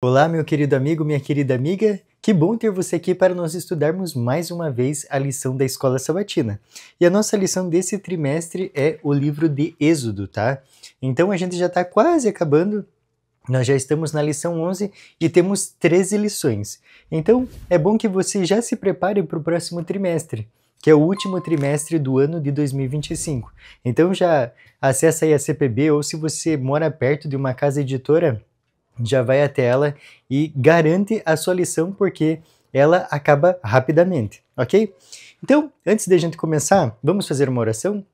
Olá, meu querido amigo, minha querida amiga. Que bom ter você aqui para nós estudarmos mais uma vez a lição da Escola Sabatina. E a nossa lição desse trimestre é o livro de Êxodo, tá? Então a gente já está quase acabando. Nós já estamos na lição 11 e temos 13 lições. Então é bom que você já se prepare para o próximo trimestre, que é o último trimestre do ano de 2025. Então já acessa aí a CPB, ou se você mora perto de uma casa editora, já vai até ela e garante a sua lição, porque ela acaba rapidamente, ok? Então, antes de a gente começar, vamos fazer uma oração?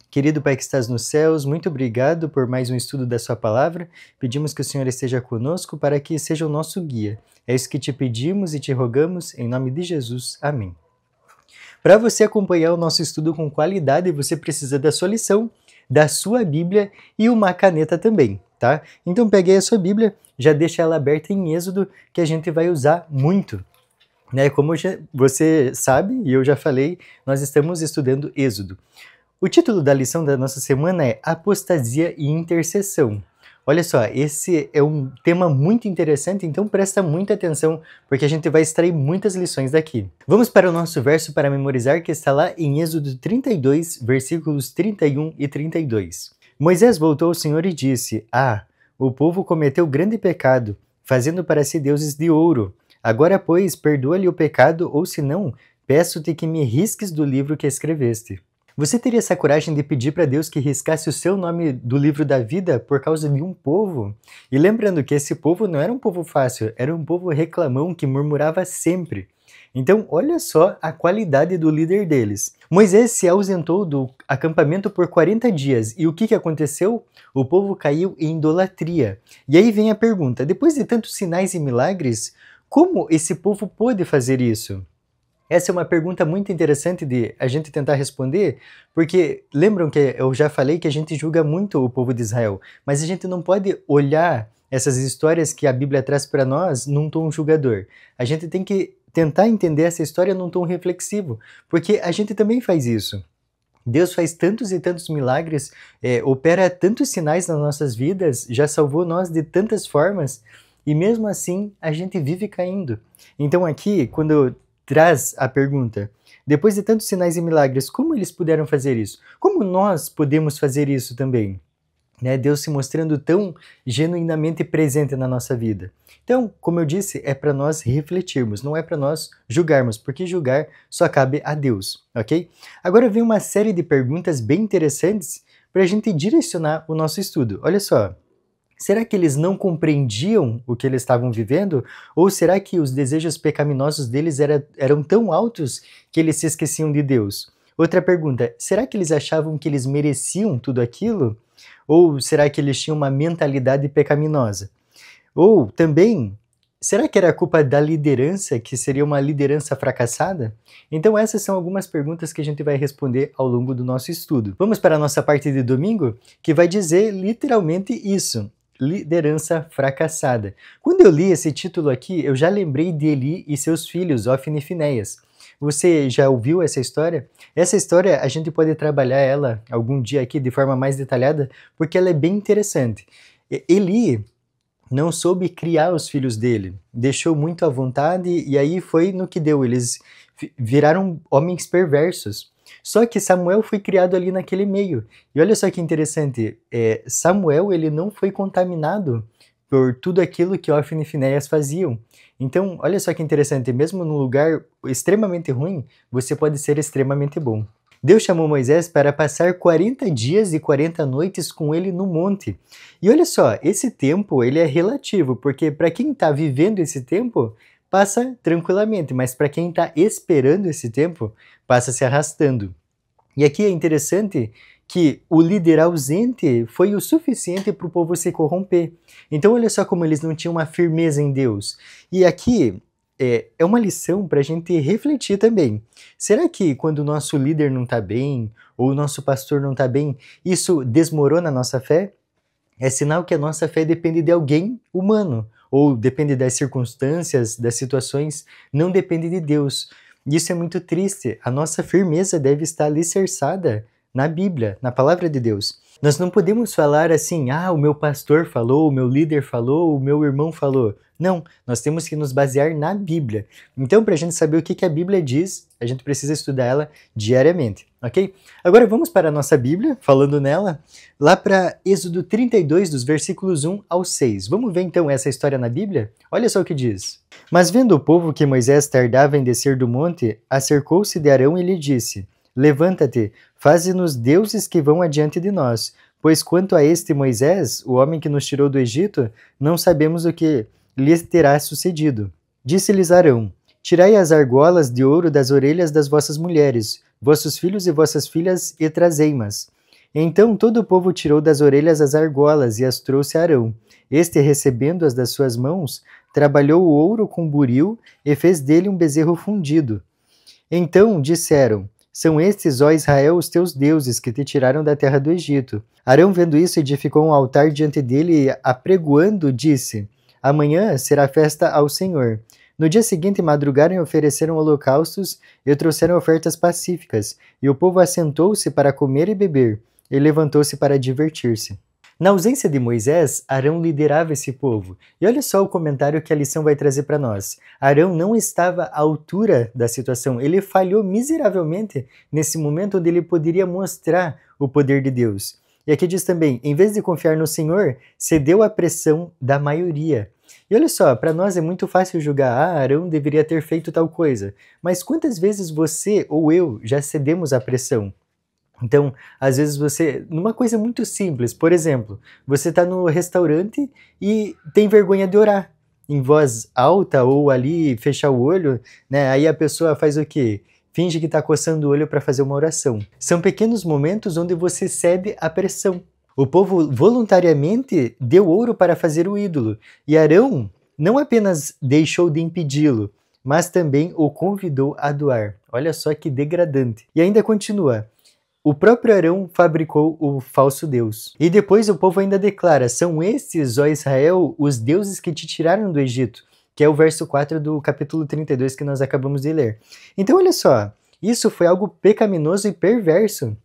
Querido Pai que estás nos céus, muito obrigado por mais um estudo da sua palavra. Pedimos que o Senhor esteja conosco para que seja o nosso guia. É isso que te pedimos e te rogamos, em nome de Jesus. Amém. Para você acompanhar o nosso estudo com qualidade, você precisa da sua lição, da sua Bíblia e uma caneta também, tá? Então pegue aí a sua Bíblia, já deixa ela aberta em Êxodo, que a gente vai usar muito, né? Como você sabe, e eu já falei, nós estamos estudando Êxodo. O título da lição da nossa semana é Apostasia e Intercessão. Olha só, esse é um tema muito interessante, então presta muita atenção, porque a gente vai extrair muitas lições daqui. Vamos para o nosso verso para memorizar, que está lá em Êxodo 32, versículos 31 e 32. Moisés voltou ao Senhor e disse: o povo cometeu grande pecado, fazendo para si deuses de ouro. Agora, pois, perdoa-lhe o pecado, ou se não, peço-te que me risques do livro que escreveste. Você teria essa coragem de pedir para Deus que riscasse o seu nome do livro da vida por causa de um povo? E lembrando que esse povo não era um povo fácil, era um povo reclamão que murmurava sempre. Então, olha só a qualidade do líder deles. Moisés se ausentou do acampamento por 40 dias. E o que aconteceu? O povo caiu em idolatria. E aí vem a pergunta: depois de tantos sinais e milagres, como esse povo pôde fazer isso? Essa é uma pergunta muito interessante de a gente tentar responder, porque lembram que eu já falei que a gente julga muito o povo de Israel, mas a gente não pode olhar essas histórias que a Bíblia traz para nós num tom julgador. A gente tem que tentar entender essa história num tom reflexivo, porque a gente também faz isso. Deus faz tantos e tantos milagres, opera tantos sinais nas nossas vidas, já salvou nós de tantas formas, e mesmo assim a gente vive caindo. Então aqui, quando traz a pergunta: depois de tantos sinais e milagres, como eles puderam fazer isso? Como nós podemos fazer isso também? Né? Deus se mostrando tão genuinamente presente na nossa vida. Então, como eu disse, é para nós refletirmos, não é para nós julgarmos, porque julgar só cabe a Deus, ok? Agora vem uma série de perguntas bem interessantes para a gente direcionar o nosso estudo. Olha só. Será que eles não compreendiam o que eles estavam vivendo? Ou será que os desejos pecaminosos deles eram tão altos que eles se esqueciam de Deus? Outra pergunta: será que eles achavam que eles mereciam tudo aquilo? Ou será que eles tinham uma mentalidade pecaminosa? Ou também, será que era culpa da liderança, que seria uma liderança fracassada? Então essas são algumas perguntas que a gente vai responder ao longo do nosso estudo. Vamos para a nossa parte de domingo, que vai dizer literalmente isso: liderança fracassada. Quando eu li esse título aqui, eu já lembrei de Eli e seus filhos, Ofni e Finéias. Você já ouviu essa história? Essa história a gente pode trabalhar ela algum dia aqui de forma mais detalhada, porque ela é bem interessante. Eli não soube criar os filhos dele, deixou muito à vontade e aí foi no que deu, eles viraram homens perversos. Só que Samuel foi criado ali naquele meio. E olha só que interessante, Samuel ele não foi contaminado por tudo aquilo que Ofni e Finéias faziam. Então, olha só que interessante, mesmo num lugar extremamente ruim, você pode ser extremamente bom. Deus chamou Moisés para passar 40 dias e 40 noites com ele no monte. E olha só, esse tempo ele é relativo, porque para quem está vivendo esse tempo, passa tranquilamente, mas para quem está esperando esse tempo, passa se arrastando. E aqui é interessante que o líder ausente foi o suficiente para o povo se corromper. Então olha só como eles não tinham uma firmeza em Deus. E aqui é uma lição para a gente refletir também. Será que quando o nosso líder não está bem, ou o nosso pastor não está bem, isso desmorona a nossa fé? É sinal que a nossa fé depende de alguém humano, ou depende das circunstâncias, das situações, não depende de Deus. Isso é muito triste. A nossa firmeza deve estar alicerçada na Bíblia, na palavra de Deus. Nós não podemos falar assim, o meu pastor falou, o meu líder falou, o meu irmão falou. Não, nós temos que nos basear na Bíblia. Então, para a gente saber o que a Bíblia diz, a gente precisa estudar ela diariamente, ok? Agora vamos para a nossa Bíblia, falando nela, lá para Êxodo 32, dos versículos 1 ao 6. Vamos ver então essa história na Bíblia? Olha só o que diz. Mas vendo o povo que Moisés tardava em descer do monte, acercou-se de Arão e lhe disse: Levanta-te, faze-nos deuses que vão adiante de nós, pois quanto a este Moisés, o homem que nos tirou do Egito, não sabemos o que lhes terá sucedido. Disse-lhes Arão: Tirai as argolas de ouro das orelhas das vossas mulheres, vossos filhos e vossas filhas, e trazei-mas. Então todo o povo tirou das orelhas as argolas e as trouxe a Arão. Este, recebendo-as das suas mãos, trabalhou o ouro com buril e fez dele um bezerro fundido. Então disseram: São estes, ó Israel, os teus deuses que te tiraram da terra do Egito. Arão, vendo isso, edificou um altar diante dele e, apregoando, disse: Amanhã será festa ao Senhor. No dia seguinte madrugaram e ofereceram holocaustos e trouxeram ofertas pacíficas, e o povo assentou-se para comer e beber, e levantou-se para divertir-se. Na ausência de Moisés, Arão liderava esse povo. E olha só o comentário que a lição vai trazer para nós. Arão não estava à altura da situação. Ele falhou miseravelmente nesse momento onde ele poderia mostrar o poder de Deus. E aqui diz também, em vez de confiar no Senhor, cedeu à pressão da maioria. E olha só, para nós é muito fácil julgar, Arão deveria ter feito tal coisa. Mas quantas vezes você ou eu já cedemos à pressão? Então, às vezes numa coisa muito simples, por exemplo, você está no restaurante e tem vergonha de orar em voz alta ou ali fechar o olho, né? Aí a pessoa faz o quê? Finge que está coçando o olho para fazer uma oração. São pequenos momentos onde você cede à pressão. O povo voluntariamente deu ouro para fazer o ídolo, e Arão não apenas deixou de impedi-lo, mas também o convidou a doar. Olha só que degradante. E ainda continua. O próprio Arão fabricou o falso Deus. E depois o povo ainda declara: São estes, ó Israel, os deuses que te tiraram do Egito, que é o verso 4 do capítulo 32 que nós acabamos de ler. Então olha só, isso foi algo pecaminoso e perverso.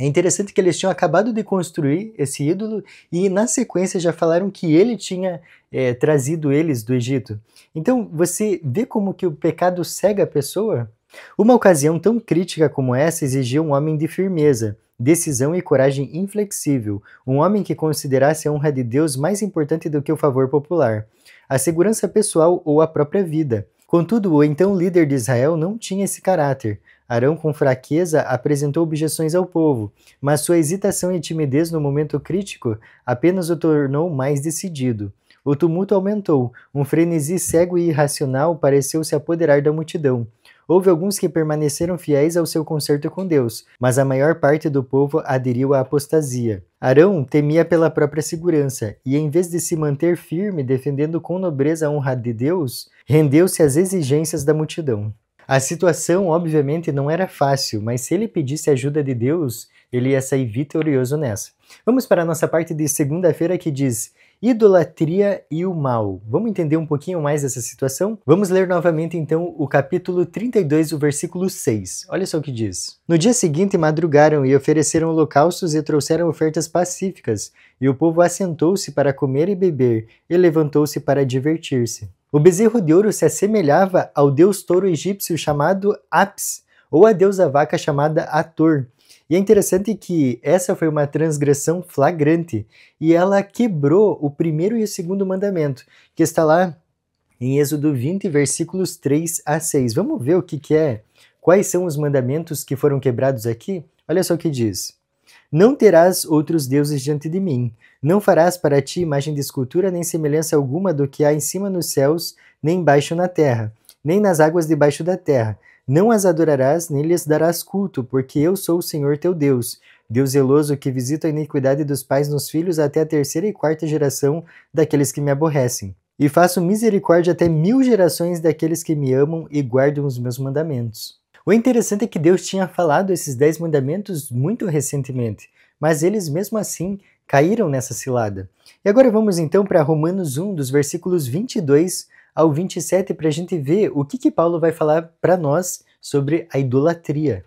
É interessante que eles tinham acabado de construir esse ídolo e na sequência já falaram que ele tinha trazido eles do Egito. Então você vê como que o pecado cega a pessoa? Uma ocasião tão crítica como essa exigia um homem de firmeza, decisão e coragem inflexível, um homem que considerasse a honra de Deus mais importante do que o favor popular, a segurança pessoal ou a própria vida. Contudo, o então líder de Israel não tinha esse caráter. Arão, com fraqueza, apresentou objeções ao povo, mas sua hesitação e timidez no momento crítico apenas o tornou mais decidido. O tumulto aumentou, um frenesi cego e irracional pareceu se apoderar da multidão. Houve alguns que permaneceram fiéis ao seu concerto com Deus, mas a maior parte do povo aderiu à apostasia. Arão temia pela própria segurança, e em vez de se manter firme defendendo com nobreza a honra de Deus, rendeu-se às exigências da multidão. A situação, obviamente, não era fácil, mas se ele pedisse ajuda de Deus, ele ia sair vitorioso nessa. Vamos para a nossa parte de segunda-feira que diz: idolatria e o mal. Vamos entender um pouquinho mais dessa situação? Vamos ler novamente então o capítulo 32, o versículo 6. Olha só o que diz. No dia seguinte madrugaram e ofereceram holocaustos e trouxeram ofertas pacíficas, e o povo assentou-se para comer e beber, e levantou-se para divertir-se. O bezerro de ouro se assemelhava ao deus touro egípcio chamado Apis, ou à deusa vaca chamada Ator. E é interessante que essa foi uma transgressão flagrante, e ela quebrou o primeiro e o segundo mandamento, que está lá em Êxodo 20, versículos 3 a 6. Vamos ver o que é, quais são os mandamentos que foram quebrados aqui? Olha só o que diz. Não terás outros deuses diante de mim. Não farás para ti imagem de escultura nem semelhança alguma do que há em cima nos céus, nem embaixo na terra, nem nas águas debaixo da terra. Não as adorarás, nem lhes darás culto, porque eu sou o Senhor teu Deus, Deus zeloso que visita a iniquidade dos pais nos filhos até a terceira e quarta geração daqueles que me aborrecem. E faço misericórdia até 1000 gerações daqueles que me amam e guardam os meus mandamentos. O interessante é que Deus tinha falado esses 10 mandamentos muito recentemente, mas eles mesmo assim caíram nessa cilada. E agora vamos então para Romanos 1, dos versículos 22 ao 27, para a gente ver o que Paulo vai falar para nós sobre a idolatria.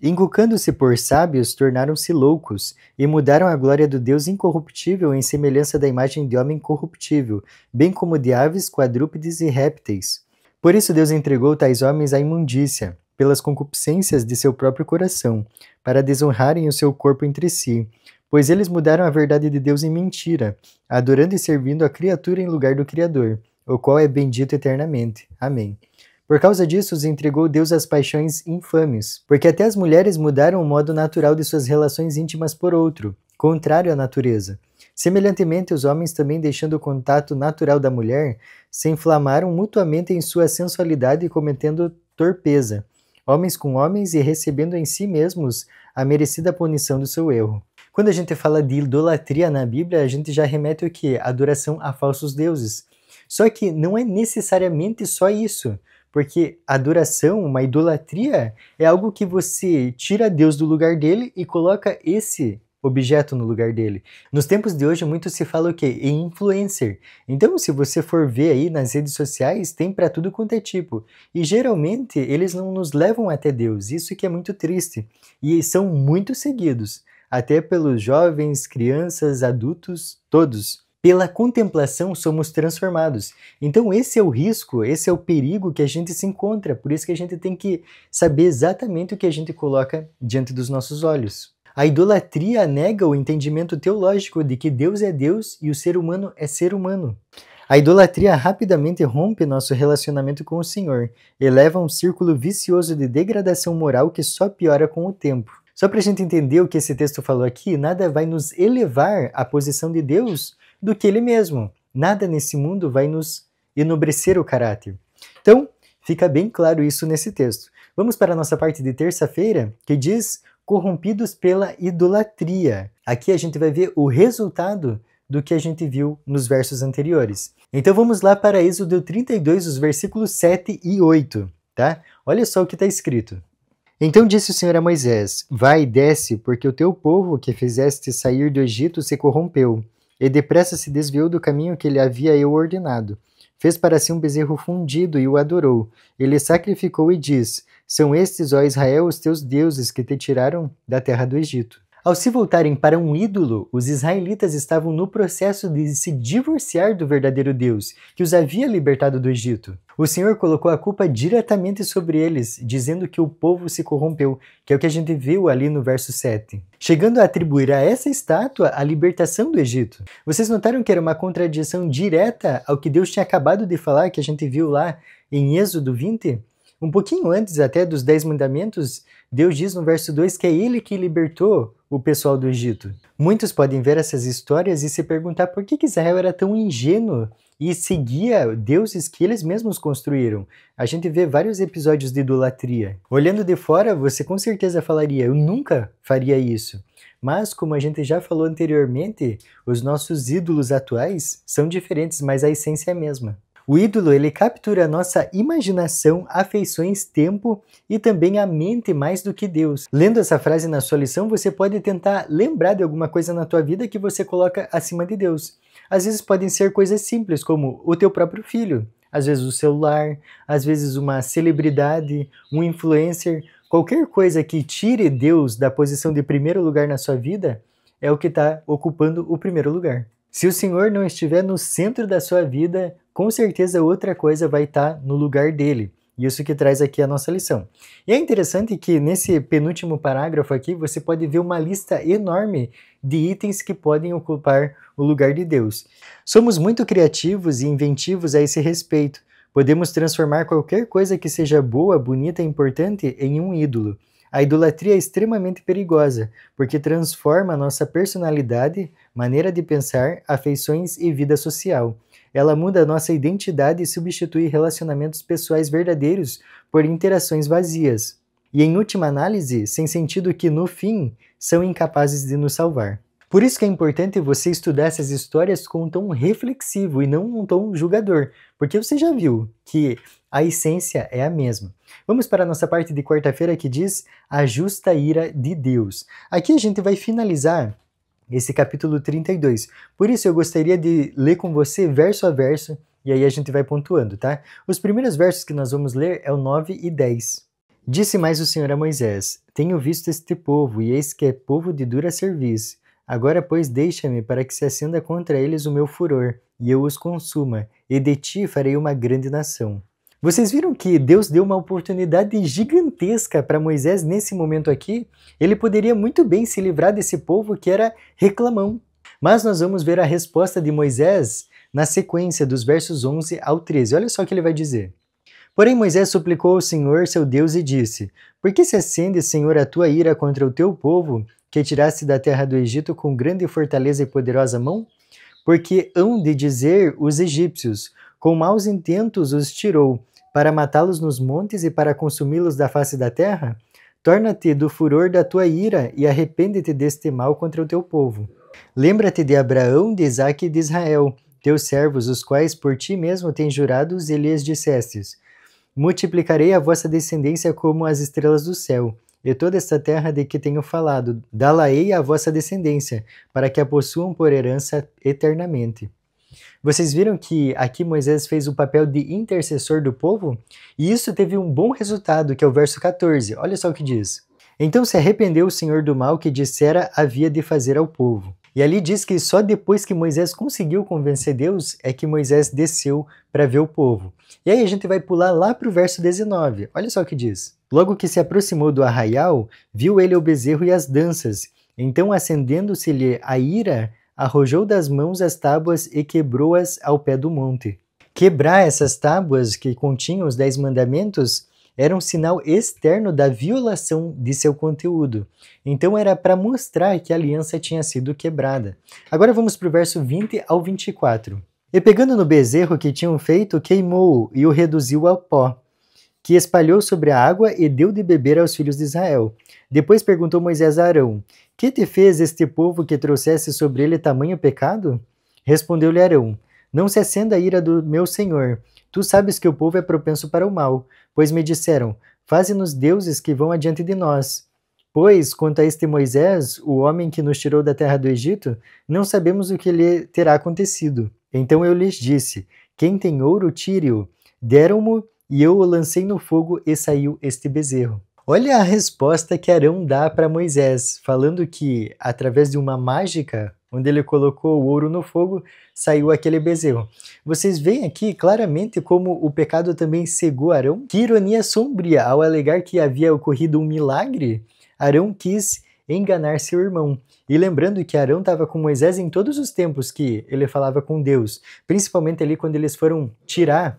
Inculcando-se por sábios, tornaram-se loucos, e mudaram a glória do Deus incorruptível em semelhança da imagem de homem corruptível, bem como de aves, quadrúpedes e répteis. Por isso Deus entregou tais homens à imundícia, pelas concupiscências de seu próprio coração, para desonrarem o seu corpo entre si, pois eles mudaram a verdade de Deus em mentira, adorando e servindo a criatura em lugar do Criador, o qual é bendito eternamente. Amém. Por causa disso, os entregou Deus às paixões infames, porque até as mulheres mudaram o modo natural de suas relações íntimas por outro, contrário à natureza. Semelhantemente, os homens também, deixando o contato natural da mulher, se inflamaram mutuamente em sua sensualidade, cometendo torpeza, homens com homens, e recebendo em si mesmos a merecida punição do seu erro. Quando a gente fala de idolatria na Bíblia, a gente já remete o quê? Adoração a falsos deuses. Só que não é necessariamente só isso, porque adoração, uma idolatria, é algo que você tira Deus do lugar dele e coloca esse objeto no lugar dele. Nos tempos de hoje, muito se fala o quê? Em influencer. Então, se você for ver aí nas redes sociais, tem para tudo quanto é tipo. E geralmente, eles não nos levam até Deus. Isso que é muito triste. E são muito seguidos, até pelos jovens, crianças, adultos, todos. Pela contemplação somos transformados. Então esse é o risco, esse é o perigo que a gente se encontra. Por isso que a gente tem que saber exatamente o que a gente coloca diante dos nossos olhos. A idolatria nega o entendimento teológico de que Deus é Deus e o ser humano é ser humano. A idolatria rapidamente rompe nosso relacionamento com o Senhor e leva a um círculo vicioso de degradação moral que só piora com o tempo. Só para a gente entender o que esse texto falou aqui, nada vai nos elevar à posição de Deus do que Ele mesmo. Nada nesse mundo vai nos enobrecer o caráter. Então, fica bem claro isso nesse texto. Vamos para a nossa parte de terça-feira, que diz corrompidos pela idolatria. Aqui a gente vai ver o resultado do que a gente viu nos versos anteriores. Então vamos lá para Êxodo 32, os versículos 7 e 8, tá? Olha só o que está escrito. Então disse o Senhor a Moisés: Vai e desce, porque o teu povo que fizeste sair do Egito se corrompeu, e depressa se desviou do caminho que lhe havia eu ordenado. Fez para si um bezerro fundido e o adorou. Ele sacrificou e diz: São estes, ó Israel, os teus deuses que te tiraram da terra do Egito. Ao se voltarem para um ídolo, os israelitas estavam no processo de se divorciar do verdadeiro Deus, que os havia libertado do Egito. O Senhor colocou a culpa diretamente sobre eles, dizendo que o povo se corrompeu, que é o que a gente viu ali no verso 7. Chegando a atribuir a essa estátua a libertação do Egito. Vocês notaram que era uma contradição direta ao que Deus tinha acabado de falar, que a gente viu lá em Êxodo 20? Um pouquinho antes até dos 10 mandamentos, Deus diz no verso 2 que é Ele que libertou o pessoal do Egito. Muitos podem ver essas histórias e se perguntar por que Israel era tão ingênuo e seguia deuses que eles mesmos construíram. A gente vê vários episódios de idolatria. Olhando de fora, você com certeza falaria: eu nunca faria isso. Mas, como a gente já falou anteriormente, os nossos ídolos atuais são diferentes, mas a essência é a mesma. O ídolo, ele captura a nossa imaginação, afeições, tempo e também a mente mais do que Deus. Lendo essa frase na sua lição, você pode tentar lembrar de alguma coisa na tua vida que você coloca acima de Deus. Às vezes podem ser coisas simples, como o teu próprio filho, às vezes o celular, às vezes uma celebridade, um influencer. Qualquer coisa que tire Deus da posição de primeiro lugar na sua vida é o que está ocupando o primeiro lugar. Se o Senhor não estiver no centro da sua vida, com certeza outra coisa vai estar no lugar dele. Isso que traz aqui a nossa lição. E é interessante que nesse penúltimo parágrafo aqui você pode ver uma lista enorme de itens que podem ocupar o lugar de Deus. Somos muito criativos e inventivos a esse respeito. Podemos transformar qualquer coisa que seja boa, bonita e importante em um ídolo. A idolatria é extremamente perigosa, porque transforma a nossa personalidade, maneira de pensar, afeições e vida social. Ela muda a nossa identidade e substitui relacionamentos pessoais verdadeiros por interações vazias. E em última análise, sem sentido que no fim são incapazes de nos salvar. Por isso que é importante você estudar essas histórias com um tom reflexivo e não um tom julgador, porque você já viu que a essência é a mesma. Vamos para a nossa parte de quarta-feira que diz a justa ira de Deus. Aqui a gente vai finalizar esse capítulo 32. Por isso eu gostaria de ler com você verso a verso e aí a gente vai pontuando, tá? Os primeiros versos que nós vamos ler é o 9 e 10. Disse mais o Senhor a Moisés: Tenho visto este povo, e eis que é povo de dura cerviz. Agora, pois, deixa-me para que se acenda contra eles o meu furor, e eu os consuma, e de ti farei uma grande nação. Vocês viram que Deus deu uma oportunidade gigantesca para Moisés nesse momento aqui? Ele poderia muito bem se livrar desse povo que era reclamão. Mas nós vamos ver a resposta de Moisés na sequência dos versos 11 ao 13. Olha só o que ele vai dizer. Porém Moisés suplicou ao Senhor, seu Deus, e disse: Por que se acende, Senhor, a tua ira contra o teu povo, que tiraste da terra do Egito com grande fortaleza e poderosa mão? Porque hão de dizer os egípcios: Com maus intentos os tirou, para matá-los nos montes e para consumi-los da face da terra? Torna-te do furor da tua ira e arrepende-te deste mal contra o teu povo. Lembra-te de Abraão, de Isaque e de Israel, teus servos, os quais por ti mesmo tens jurados, e lhes dissestes: Multiplicarei a vossa descendência como as estrelas do céu, e toda esta terra de que tenho falado, dá-la-ei à vossa descendência, para que a possuam por herança eternamente. Vocês viram que aqui Moisés fez o papel de intercessor do povo? E isso teve um bom resultado, que é o verso 14. Olha só o que diz. Então se arrependeu o Senhor do mal que dissera havia de fazer ao povo. E ali diz que só depois que Moisés conseguiu convencer Deus é que Moisés desceu para ver o povo. E aí a gente vai pular lá para o verso 19. Olha só o que diz. Logo que se aproximou do arraial, viu ele o bezerro e as danças. Então, acendendo-se-lhe a ira, arrojou das mãos as tábuas e quebrou-as ao pé do monte. Quebrar essas tábuas que continham os 10 mandamentos era um sinal externo da violação de seu conteúdo. Então era para mostrar que a aliança tinha sido quebrada. Agora vamos para o verso 20 ao 24. E pegando no bezerro que tinham feito, queimou-o e o reduziu ao pó, que espalhou sobre a água e deu de beber aos filhos de Israel. Depois perguntou Moisés a Arão: Que te fez este povo que trouxesse sobre ele tamanho pecado? Respondeu-lhe Arão: Não se acenda a ira do meu senhor. Tu sabes que o povo é propenso para o mal, pois me disseram: Faze-nos deuses que vão adiante de nós. Pois, quanto a este Moisés, o homem que nos tirou da terra do Egito, não sabemos o que lhe terá acontecido. Então eu lhes disse: Quem tem ouro, tire-o. Deram-mo, e eu o lancei no fogo, e saiu este bezerro. Olha a resposta que Arão dá para Moisés, falando que, através de uma mágica, onde ele colocou o ouro no fogo, saiu aquele bezerro. Vocês veem aqui claramente como o pecado também cegou Arão? Que ironia sombria! Ao alegar que havia ocorrido um milagre, Arão quis enganar seu irmão. E lembrando que Arão estava com Moisés em todos os tempos que ele falava com Deus, principalmente ali quando eles foram tirar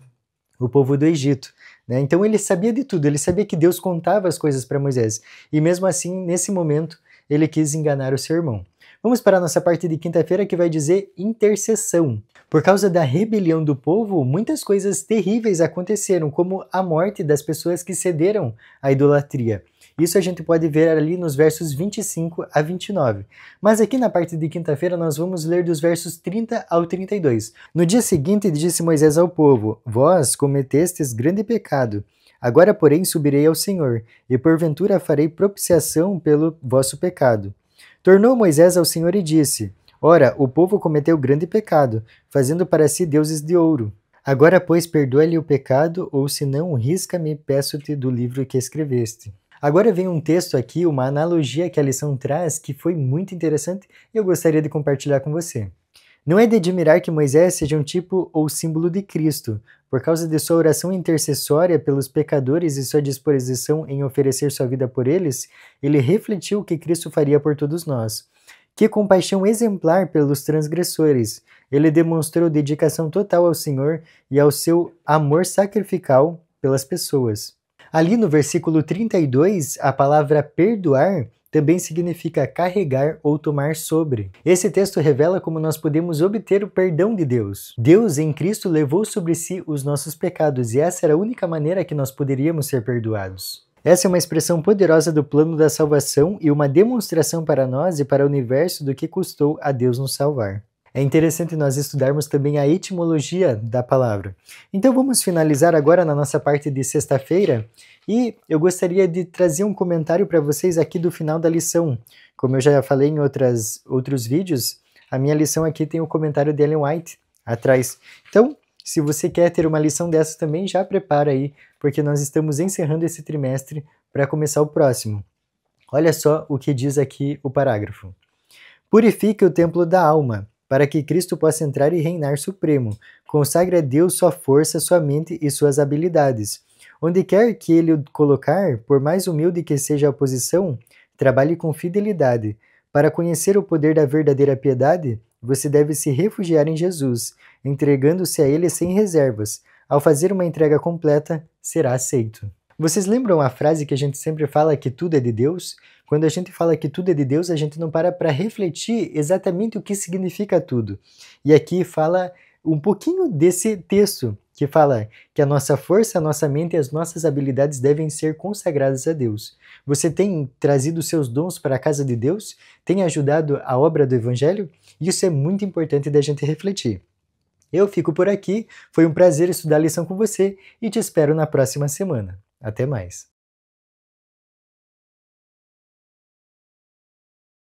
o povo do Egito. Né? Então ele sabia de tudo, ele sabia que Deus contava as coisas para Moisés. E mesmo assim, nesse momento, ele quis enganar o seu irmão. Vamos para a nossa parte de quinta-feira que vai dizer intercessão. Por causa da rebelião do povo, muitas coisas terríveis aconteceram, como a morte das pessoas que cederam à idolatria. Isso a gente pode ver ali nos versos 25 a 29. Mas aqui na parte de quinta-feira nós vamos ler dos versos 30 ao 32. No dia seguinte disse Moisés ao povo: Vós cometestes grande pecado. Agora, porém, subirei ao Senhor, e porventura farei propiciação pelo vosso pecado. Tornou Moisés ao Senhor e disse: Ora, o povo cometeu grande pecado, fazendo para si deuses de ouro. Agora, pois, perdoa-lhe o pecado, ou se não, risca-me, peço-te, do livro que escreveste. Agora vem um texto aqui, uma analogia que a lição traz, que foi muito interessante e eu gostaria de compartilhar com você. Não é de admirar que Moisés seja um tipo ou símbolo de Cristo. Por causa de sua oração intercessória pelos pecadores e sua disposição em oferecer sua vida por eles, ele refletiu o que Cristo faria por todos nós. Que compaixão exemplar pelos transgressores! Ele demonstrou dedicação total ao Senhor e ao seu amor sacrificial pelas pessoas. Ali no versículo 32, a palavra perdoar também significa carregar ou tomar sobre. Esse texto revela como nós podemos obter o perdão de Deus. Deus, em Cristo, levou sobre si os nossos pecados e essa era a única maneira que nós poderíamos ser perdoados. Essa é uma expressão poderosa do plano da salvação e uma demonstração para nós e para o universo do que custou a Deus nos salvar. É interessante nós estudarmos também a etimologia da palavra. Então vamos finalizar agora na nossa parte de sexta-feira e eu gostaria de trazer um comentário para vocês aqui do final da lição. Como eu já falei em outros vídeos, a minha lição aqui tem o comentário de Ellen White atrás. Então, se você quer ter uma lição dessa também, já prepara aí, porque nós estamos encerrando esse trimestre para começar o próximo. Olha só o que diz aqui o parágrafo. Purifique o templo da alma, para que Cristo possa entrar e reinar supremo. Consagre a Deus sua força, sua mente e suas habilidades. Onde quer que ele o colocar, por mais humilde que seja a posição, trabalhe com fidelidade. Para conhecer o poder da verdadeira piedade, você deve se refugiar em Jesus, entregando-se a Ele sem reservas. Ao fazer uma entrega completa, será aceito. Vocês lembram a frase que a gente sempre fala que tudo é de Deus? Quando a gente fala que tudo é de Deus, a gente não para refletir exatamente o que significa tudo. E aqui fala um pouquinho desse texto, que fala que a nossa força, a nossa mente e as nossas habilidades devem ser consagradas a Deus. Você tem trazido seus dons para a casa de Deus? Tem ajudado a obra do Evangelho? Isso é muito importante da gente refletir. Eu fico por aqui, foi um prazer estudar a lição com você e te espero na próxima semana. Até mais!